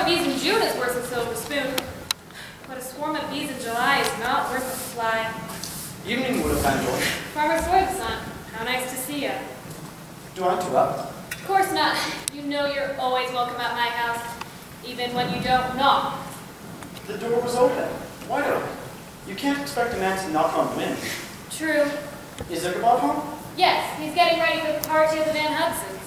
of bees in June is worth a silver spoon, but a swarm of bees in July is not worth a fly. Evening, Woodavendel. Farmer Soybeson, how nice to see you. Do I interrupt? Of course not. You know you're always welcome at my house, even when you don't knock. The door was open. Wide open. You can't expect a man to knock on wind. True. Is Ichabod home? Yes, he's getting ready for the party of the Van Hudsons.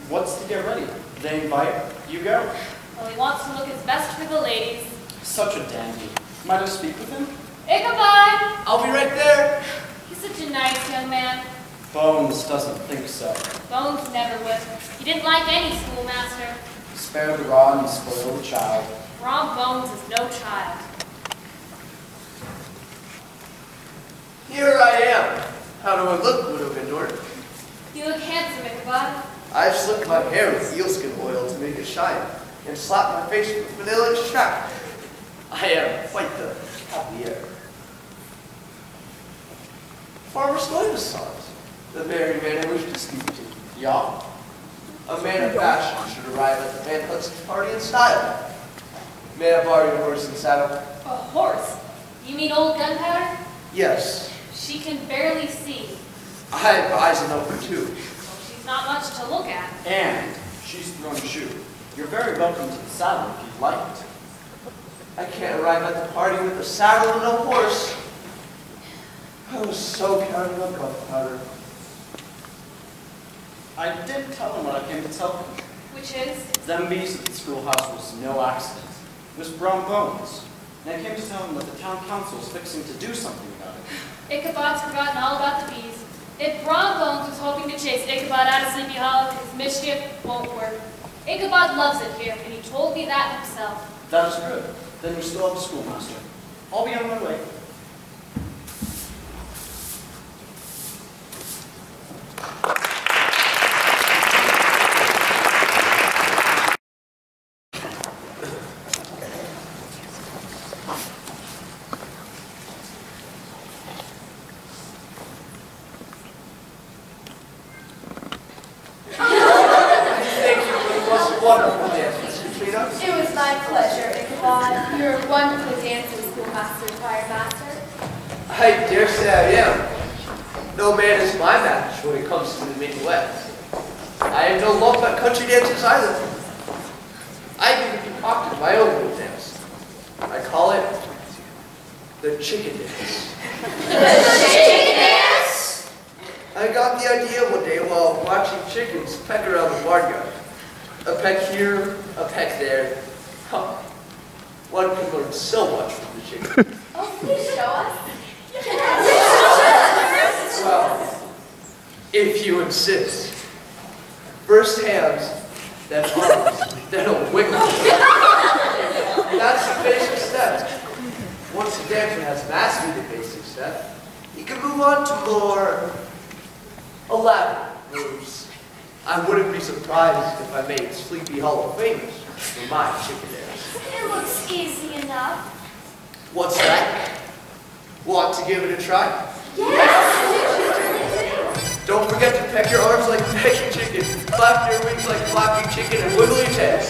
What's to get ready? They invite, you go. Well, he wants to look his best for the ladies. Such a dandy. Might I speak with him? Ichabod! I'll be right there. He's such a nice young man. Bones doesn't think so. Bones never would. He didn't like any schoolmaster. Spare the rod and spoil the child. Rob Bones is no child. Here I am. How do I look, Widow Vindor? You look handsome, Ichabod. I've slicked my hair with eelskin oil to make it shine, and slapped my face with vanilla extract. I am quite the cavalier. Farmer Stuyvesant, the very man I wish to speak to. Yeah? A man of fashion should arrive at the Van Hudson's party in style. May I borrow your horse and saddle? A horse? You mean old Gunpowder? Yes. She can barely see. I have eyes enough for two. Well, she's not much to look at. And she's thrown a shoe. You're very welcome to the saddle if you'd like it. I can't arrive at the party with a saddle and no horse. I was so counting on Gunpowder. I did tell him what I came to tell him. Which is? Them bees at the schoolhouse was no accident. It was Brown Bones. And I came to tell him that the town council is fixing to do something about it. Ichabod's forgotten all about the bees. If Brown Bones was hoping to chase Ichabod out of Sleepy Hollow, his mischief won't work. Ichabod loves it here, and he told me that himself. That is good. Then we still have a schoolmaster. I'll be on my way. It was my pleasure, Ichabod. You're a wonderful dancing schoolmaster, choir master. I dare say I am. No man is my match when it comes to the minuet. I have no love but country dances either. I've even concocted my own little dance. I call it the chicken dance. The chicken dance? I got the idea one day while watching chickens peck around the barnyard. A peck here, a peck there. Huh. One can learn so much from the chicken. Oh, please show us. Well, if you insist. First hands, then arms, then a wiggle. That's the basic step. Once a dancer has mastered the basic step, he can move on to more elaborate moves. I wouldn't be surprised if I made Sleepy Hollow famous for my chicken dance. It looks easy enough. What's that? Want to give it a try? Yes! Don't forget to peck your arms like pecking chicken, flap your wings like flapping chicken, and wiggle your tail.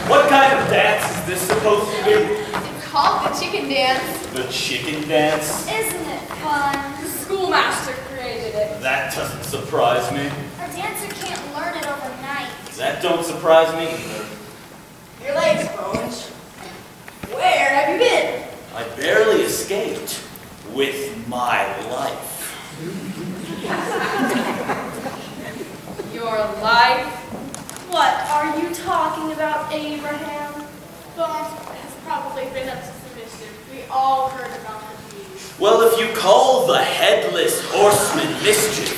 What kind of dance is this supposed to be? It's called the chicken dance. The chicken dance? Isn't it fun? The schoolmaster created it. That doesn't surprise me. A dancer can't learn it overnight. That don't surprise me either. Your legs, Bones. Where have you been? I barely escaped with my life. Your life? What are you talking about, Abraham? Bones has probably been up to some mischief. We all heard about the bees. Well, if you call the headless horseman mischief,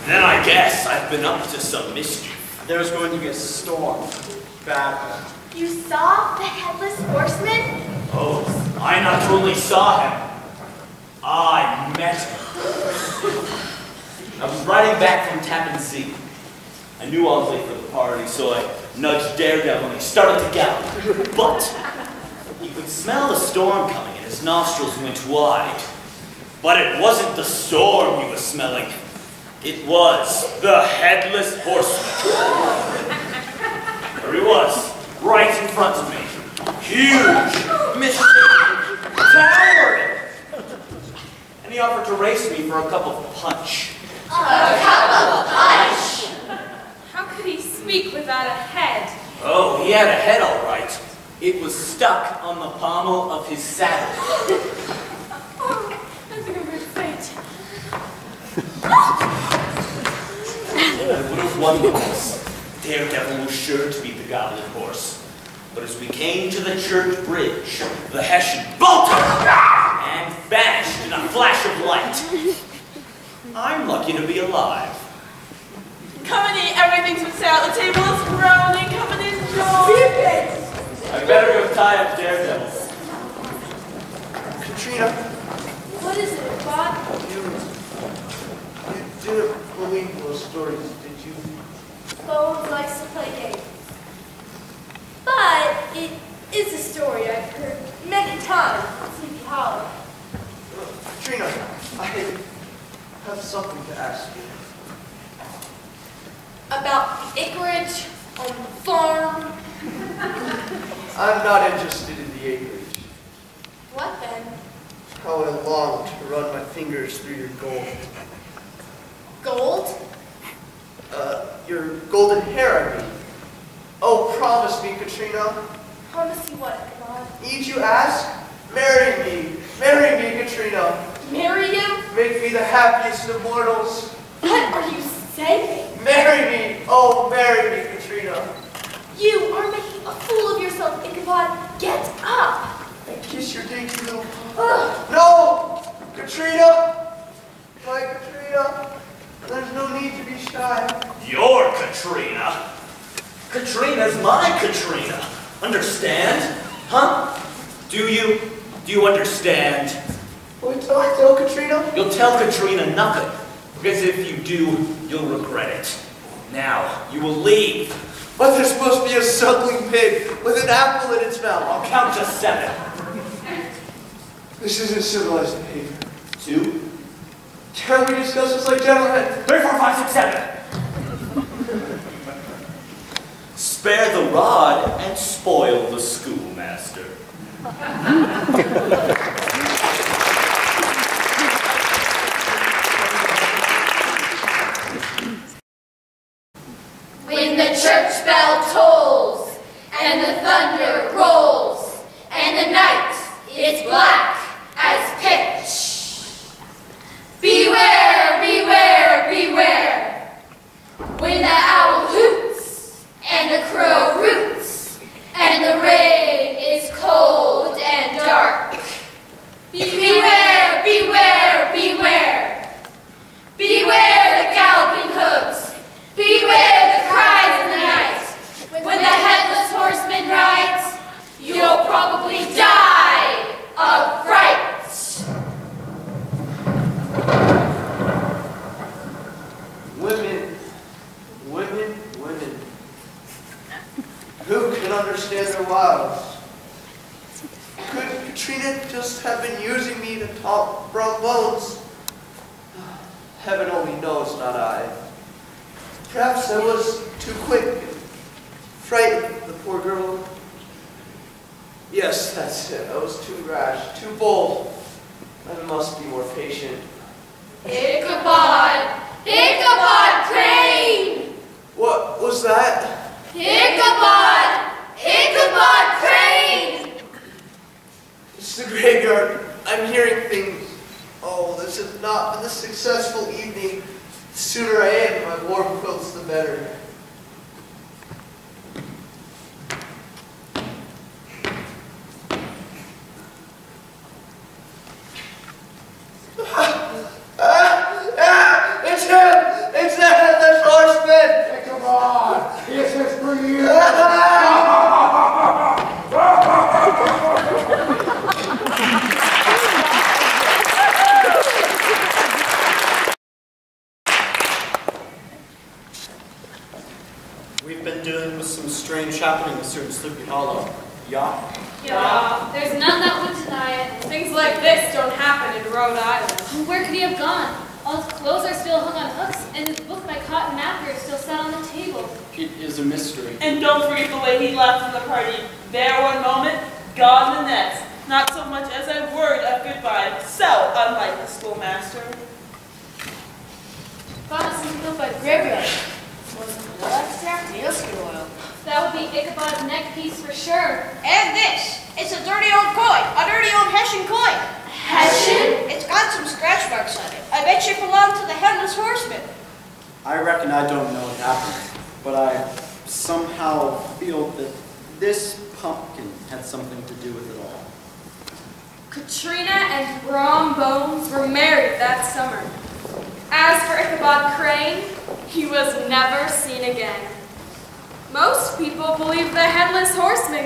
then I guess I've been up to some mischief. There's going to be a storm. Bad one. You saw the headless horseman? Oh, I not only saw him, I met him. I was riding back from Tappan Zee. I knew I was late for the party, so I nudged Daredevil and he started to gallop. But he could smell the storm coming and his nostrils went wide. But it wasn't the storm he was smelling. It was the Headless Horseman. There he was, right in front of me. Huge, misshapen, towering. And he offered to race me for a cup of punch. A cup of punch? How could he speak without a head? Oh, he had a head all right. It was stuck on the pommel of his saddle. Oh, I think I'm going to faint. I would have won the race. Daredevil was sure to beat the Goblin Horse. But as we came to the church bridge, the Hessian bolted and vanished in a flash of light. I'm lucky to be alive. Come and eat everything from out the table is groaning. Come and enjoy. I better go tie up Daredevil. Katrina, What is it, Bob? you didn't believe those stories, did you? Bones likes to play games. But it is a story I've heard many times in Sleepy Hollow. Katrina, I have something to ask you. About the acreage on the farm. I'm not interested in the acreage. What then? How I long to run my fingers through your gold. Gold? Your golden hair, I mean. Oh, promise me, Katrina. Promise you what, Ichabod? Need you ask? Marry me. Marry me, Katrina. Marry you? Make me the happiest of mortals. What are you saying? Marry me. Oh, marry me, Katrina. You are making a fool of yourself, Ichabod. Get up! And kiss your dainty little... No! Katrina! My Katrina. There's no need to be shy. Your Katrina. Katrina's my Katrina. Understand? Huh? Do you? Do you understand? Will you tell Katrina? You'll tell Katrina nothing. Because if you do, you'll regret it. Now, you will leave. But there's supposed to be a suckling pig with an apple in its mouth. I'll count to 7. This isn't civilized behavior. 2. Can we discuss this like gentlemen? 3, 4, 5, 6, 7. Spare the rod and spoil the schoolmaster. When the church bell tolls, and the thunder rolls, and the night is black as pitch. Beware, beware, beware. When the owl hoots, and the crow roots, and the rain is cold and dark. Beware, beware, beware. Beware the galloping hooves. Beware the cries in the night. When the headless horseman rides, you'll probably die of fright. Women, women, women. Who can understand their wiles? Could Katrina just have been using me to talk brown bones? Heaven only knows, not I. Perhaps I was too quick and frightened the poor girl. Yes, that's it. I was too rash, too bold. I must be more patient. Ichabod! Ichabod Crane! What was that? Ichabod! Ichabod Crane! It's the graveyard. I'm hearing things. Oh, this has not been a successful evening. The sooner I am, my warm quilts, the better. It's him! It's the Headless Horseman! Come on! This is for you! happening to certain Sleepy Hollow. Yeah? Yeah. There's none that would deny it. Things like this don't happen in Rhode Island. Where could he have gone? All his clothes are still hung on hooks, and his book by Cotton Mather is still set on the table. It is a mystery. And don't forget the way he left from the party. There one moment, gone the next. Not so much as a word of goodbye. So unlike the schoolmaster. Found something by the graveyard. Wasn't no extract, dealskin oil. That would be Ichabod's neck piece for sure. And this. It's a dirty old coin. A dirty old Hessian coin. Hessian? It's got some scratch marks on it. I bet you belong to the Headless Horseman. I reckon I don't know what happened, but I somehow feel that this pumpkin had something to do with it all. Katrina and Brom Bones were married that summer. As for Ichabod Crane, he was never seen again. Most people believe the Headless Horseman